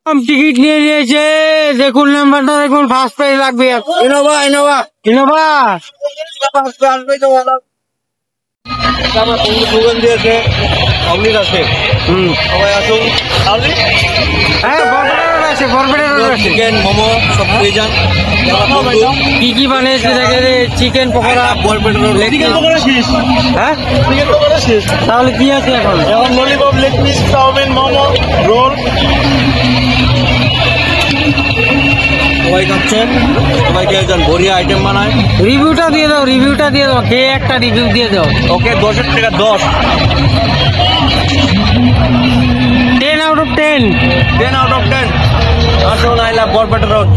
Ticket নিয়ে নিয়েছে, দেখুন নাম্বারটা দেখুন, ফার্স্ট প্রাইজ লাগবে। ইনোভা ইনোভা ইনোভা আসবে তো ভালো। আমার বন্ধু দোকান দিয়েছে, পাবলিক আছে। সবাই আসুন। হ্যাঁ, বরপেটা আছে, বরপেটা আছে। চিকেন মোমো সব পেয়ে যান। কি কি বানিয়েছে দেখে, চিকেন পকোড়া, বরপেটা লেগ পিস। হ্যাঁ, চিকেন পকোড়া শেষ। তাহলে কি আছে এখন? এখন lollipop, leg piece, chowmein, momo, roll. সবাই খাচ্ছেন, সবাই খেয়ে যান। বড়িয়া আইটেম বানায়। রিভিউটা দিয়ে দাও, রিভিউটা দিয়ে দাও, কে একটা রিভিউ দিয়ে দাও। ওকে, 10-এর থেকে 10। 10 out of 10। 10 out of 10। আসুন, আই লাভ বরপেটা রোড,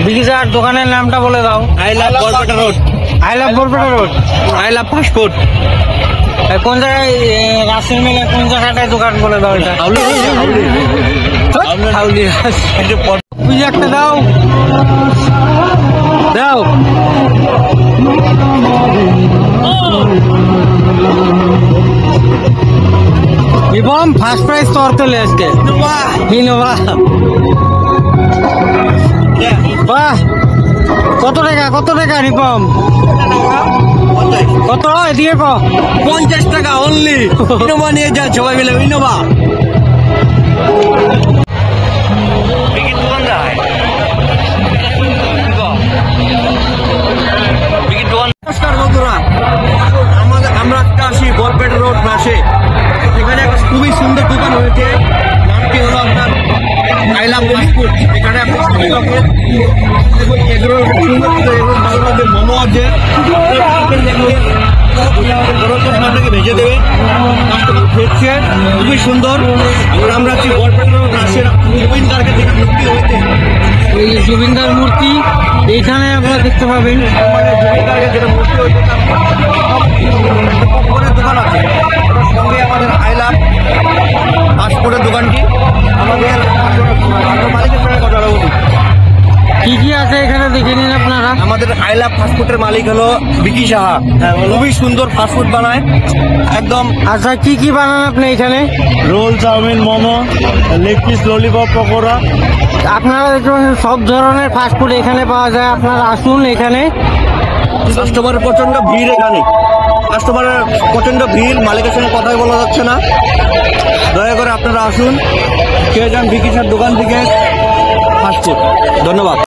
বিগিজার দোকানের নামটা বলে দাও। I love Barpeta road, I love Barpeta road, I love fast food. কোন জায়গায়, রাসেল মেলে কোন জায়গাটায় দোকান বলে দাও এটা। হাউলি তুই একটা দাও, দাও। এবং ফার্স্ট প্রাইজ তোর চলে আজকে ইনোভা। বাহ, কত টাকা, কত টাকা রিপম? কত এদিকে 50 টাকা অনলি। ইনোভা নিয়ে যান সবাই মিলে, ইনোভা। নমস্কার বন্ধুরা, আমরা একটা আসি বরপেটা রোড পাশে। এখানে একটা খুবই সুন্দর দোকান হয়েছে, নামটি হলো আপনার আই লাভ ফাস্টফুড। এখানে আপনি সবই পাবেন। এগুলো সুন্দর সুন্দর ভালো লাগবে। মোমো আছে, আপনাকে ভেজে দেবে, দেখছে খুবই সুন্দর। আমরা আছি বরপেটা রোড পাশে গোবিন্দারকে যেখানে মুক্তি হয়েছে, এই জুবিনদার মূর্তি এইখানে আপনারা দেখতে পাবেন। গোবিন্দারকে যেটা মুক্তি হয়েছে তার পপকর্নের দোকান আছে। ওটার সঙ্গে আমাদের আই লাভ ফাস্টফুডের দোকানটি। আমাদের মালিকের সঙ্গে কথা বলুন। কি কি আছে এখানে দেখে নিন আপনারা। আমাদের আই লাভ ফাস্টফুডের মালিক হলো বিকি সাহা। খুবই সুন্দর ফাস্টফুড বানায় একদম। আচ্ছা, কি কি বানান আপনি এখানে? Roll, chowmein, momo, leg piece, lollipop, pakora. আপনারা দেখুন, সব ধরনের ফাস্টফুড এখানে পাওয়া যায়। আপনারা আসুন এখানে। কাস্টমারের প্রচন্ড ভিড় এখানে, কাস্টমারের প্রচন্ড ভিড়, মালিকের সঙ্গে কথাই বলা যাচ্ছে না। দয়া করে আপনারা আসুন, খেয়ে যান বিকি সাহার দোকান থেকে ফাস্টফুড। ধন্যবাদ।